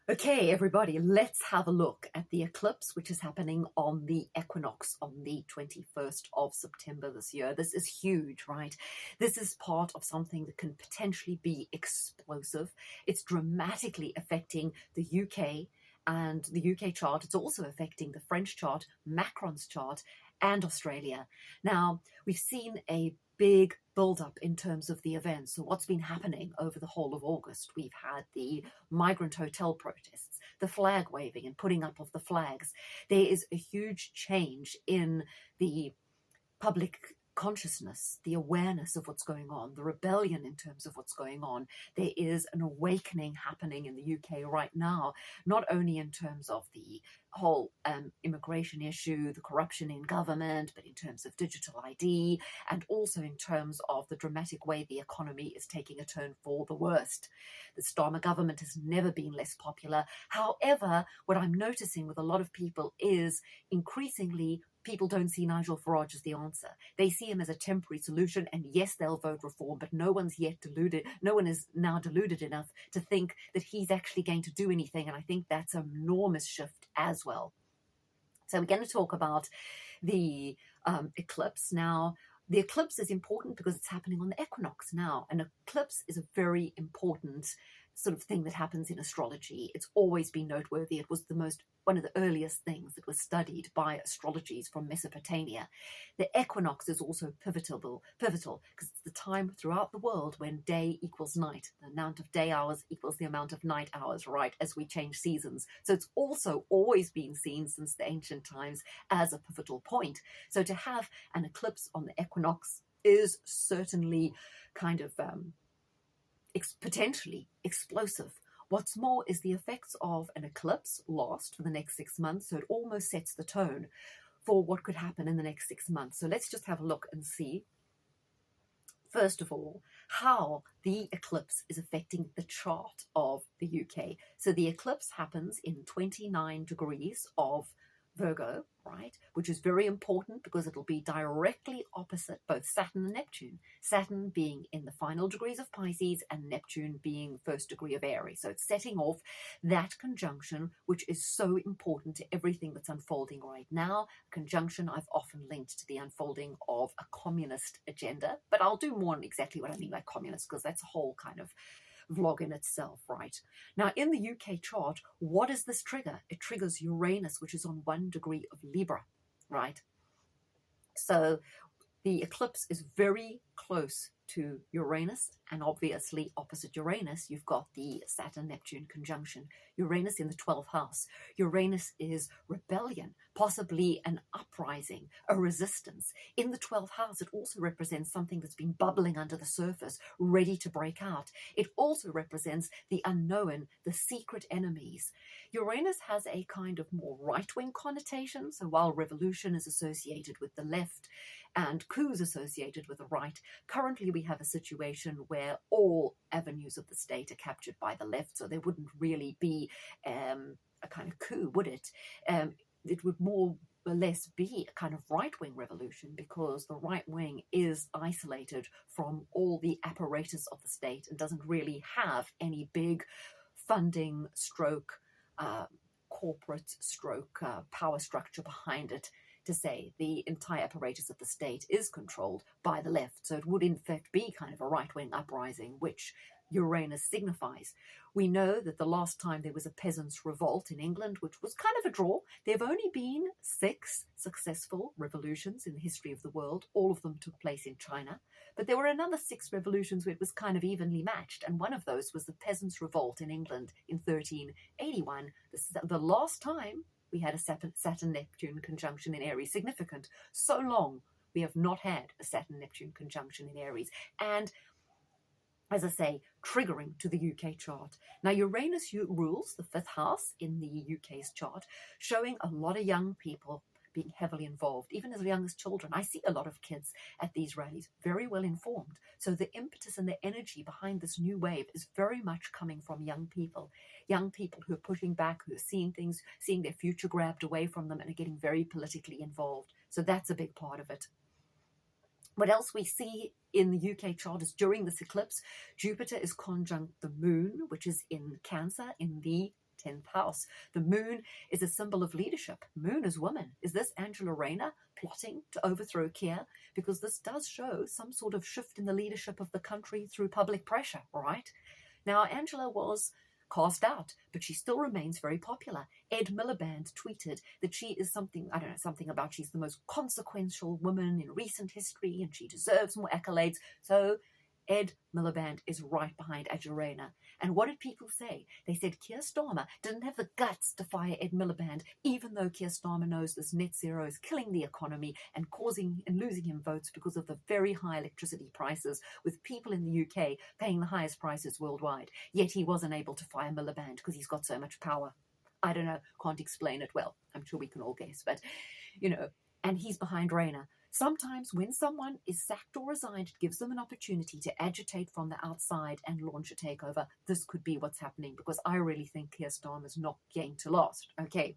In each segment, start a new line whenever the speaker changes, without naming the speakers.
Okay, everybody, let's have a look at the eclipse, which is happening on the equinox on the 21st of September this year. This is huge, right? This is part of something that can potentially be explosive. It's dramatically affecting the UK and the UK chart. It's also affecting the French chart, Macron's chart, and Australia. Now, we've seen a big build-up in terms of the events. So what's been happening over the whole of August? We've had the migrant hotel protests, the flag waving and putting up of the flags. There is a huge change in the public consciousness, the awareness of what's going on, the rebellion in terms of what's going on. There is an awakening happening in the UK right now, not only in terms of the whole immigration issue, the corruption in government, but in terms of digital ID, and also in terms of the dramatic way the economy is taking a turn for the worst. The Starmer government has never been less popular. However, what I'm noticing with a lot of people is increasingly people don't see Nigel Farage as the answer. They see him as a temporary solution, and yes, they'll vote reform, but no one is now deluded enough to think that he's actually going to do anything, and I think that's an enormous shift as well. So we're going to talk about the eclipse. Now, the eclipse is important because it's happening on the equinox now. An eclipse is a very important sort of thing that happens in astrology. It's always been noteworthy. It was one of the earliest things that was studied by astrologies from Mesopotamia. The equinox is also pivotal because it's the time throughout the world when day equals night. The amount of day hours equals the amount of night hours, right, as we change seasons. So it's also always been seen since the ancient times as a pivotal point. So to have an eclipse on the equinox is certainly kind of potentially explosive. What's more is the effects of an eclipse last for the next 6 months, so it almost sets the tone for what could happen in the next 6 months. So let's just have a look and see, first of all, how the eclipse is affecting the chart of the UK. So the eclipse happens in 29 degrees of Virgo, right, which is very important because it'll be directly opposite both Saturn and Neptune. Saturn being in the final degrees of Pisces and Neptune being first degree of Aries. So it's setting off that conjunction, which is so important to everything that's unfolding right now. Conjunction I've often linked to the unfolding of a communist agenda, but I'll do more on exactly what I mean by communist because that's a whole kind of vlog in itself, right? Now, in the UK chart, what does this trigger? It triggers Uranus, which is on 1 degree of Libra, right? So the eclipse is very close to Uranus, and obviously opposite Uranus, you've got the Saturn-Neptune conjunction. Uranus in the 12th house. Uranus is rebellion, possibly an uprising, a resistance. In the 12th house, it also represents something that's been bubbling under the surface, ready to break out. It also represents the unknown, the secret enemies. Uranus has a kind of more right-wing connotation, so while revolution is associated with the left, and coups associated with the right. Currently, we have a situation where all avenues of the state are captured by the left, so there wouldn't really be a kind of coup, would it? It would more or less be a kind of right-wing revolution because the right wing is isolated from all the apparatus of the state and doesn't really have any big funding stroke, corporate stroke, power structure behind it to say the entire apparatus of the state is controlled by the left. So it would in fact be kind of a right-wing uprising, which Uranus signifies. We know that the last time there was a peasants' revolt in England, which was kind of a draw, there have only been 6 successful revolutions in the history of the world. All of them took place in China. But there were another 6 revolutions where it was kind of evenly matched, and one of those was the peasants' revolt in England in 1381. This is the last time we had a Saturn-Neptune conjunction in Aries. Significant. So long we have not had a Saturn-Neptune conjunction in Aries. And as I say, triggering to the UK chart. Now, Uranus rules the 5th house in the UK's chart, showing a lot of young people being heavily involved, even as young as children. I see a lot of kids at these rallies, very well informed. So the impetus and the energy behind this new wave is very much coming from young people who are pushing back, who are seeing things, seeing their future grabbed away from them and are getting very politically involved. So that's a big part of it. What else we see in the UK chart is during this eclipse, Jupiter is conjunct the moon, which is in Cancer, in the 10th house. The moon is a symbol of leadership. Moon is woman. Is this Angela Rayner plotting to overthrow Keir? Because this does show some sort of shift in the leadership of the country through public pressure, right? Now, Angela was cast out, but she still remains very popular. Ed Miliband tweeted that she is something, I don't know, something about she's the most consequential woman in recent history and she deserves more accolades. So Ed Miliband is right behind Angela Rayner. And what did people say? They said Keir Starmer didn't have the guts to fire Ed Miliband, even though Keir Starmer knows this net zero is killing the economy and causing and losing him votes because of the very high electricity prices, with people in the UK paying the highest prices worldwide. Yet he wasn't able to fire Miliband because he's got so much power. I don't know, can't explain it well. I'm sure we can all guess, but, and he's behind Rayner. Sometimes when someone is sacked or resigned, it gives them an opportunity to agitate from the outside and launch a takeover. This could be what's happening, because I really think Keir Starmer is not going to last. Okay.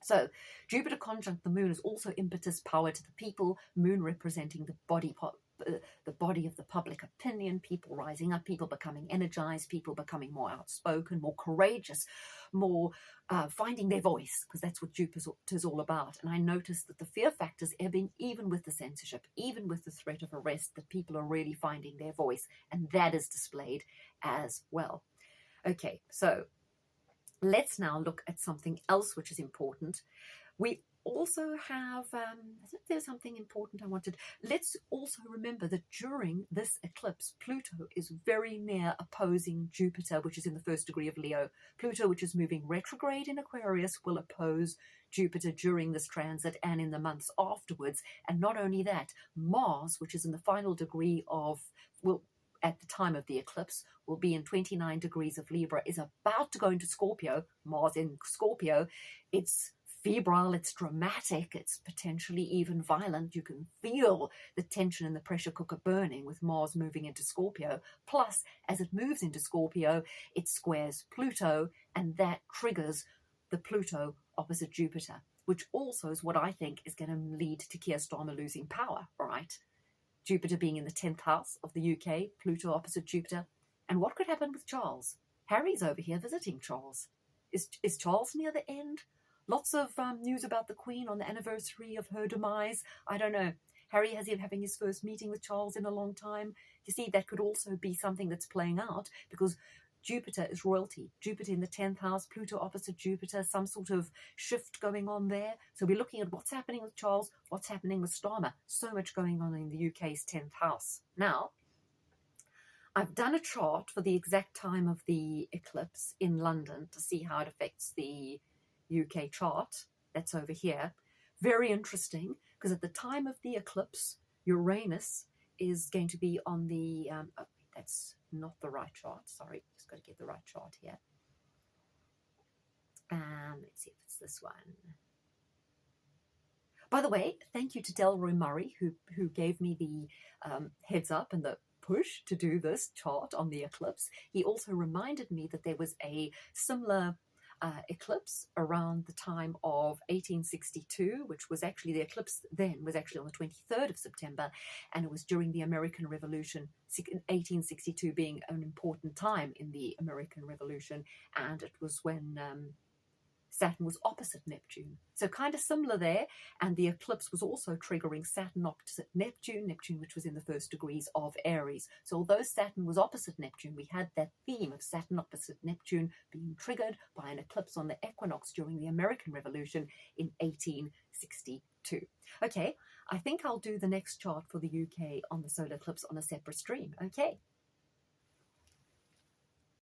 So Jupiter conjunct the moon is also impetus, power to the people, moon representing the body of the public opinion, people rising up, people becoming energized, people becoming more outspoken, more courageous, more finding their voice, because that's what Jupiter is all about. And I noticed that the fear factors ebbing, even with the censorship, even with the threat of arrest, that people are really finding their voice, and that is displayed as well. Okay, so let's now look at something else which is important. We also have, I think there's something important I wanted. Let's also remember that during this eclipse, Pluto is very near opposing Jupiter, which is in the first degree of Leo. Pluto, which is moving retrograde in Aquarius, will oppose Jupiter during this transit and in the months afterwards. And not only that, Mars, which is in the final degree of, at the time of the eclipse, will be in 29 degrees of Libra, is about to go into Scorpio. Mars in Scorpio, it's febrile, it's dramatic, it's potentially even violent. You can feel the tension in the pressure cooker burning with Mars moving into Scorpio. Plus, as it moves into Scorpio, it squares Pluto, and that triggers the Pluto opposite Jupiter, which also is what I think is going to lead to Keir Starmer losing power, right? Jupiter being in the 10th house of the UK, Pluto opposite Jupiter. And what could happen with Charles? Harry's over here visiting Charles. Is Charles near the end? Lots of news about the Queen on the anniversary of her demise. I don't know. Harry has been having his first meeting with Charles in a long time. You see, that could also be something that's playing out, because Jupiter is royalty. Jupiter in the 10th house, Pluto opposite Jupiter, some sort of shift going on there. So we're looking at what's happening with Charles, what's happening with Starmer. So much going on in the UK's 10th house. Now, I've done a chart for the exact time of the eclipse in London to see how it affects the UK chart. That's over here. Very interesting, because at the time of the eclipse, Uranus is going to be on the... that's not the right chart. Sorry, just got to get the right chart here. Let's see if it's this one. By the way, thank you to Delroy Murray, who gave me the heads up and the push to do this chart on the eclipse. He also reminded me that there was a similar eclipse around the time of 1862, which was actually, the eclipse then was actually on the 23rd of September, and it was during the American Revolution, 1862 being an important time in the American Revolution, and it was when Saturn was opposite Neptune. So kind of similar there. And the eclipse was also triggering Saturn opposite Neptune, which was in the first degrees of Aries. So although Saturn was opposite Neptune, we had that theme of Saturn opposite Neptune being triggered by an eclipse on the equinox during the American Revolution in 1862. Okay, I think I'll do the next chart for the UK on the solar eclipse on a separate stream. Okay,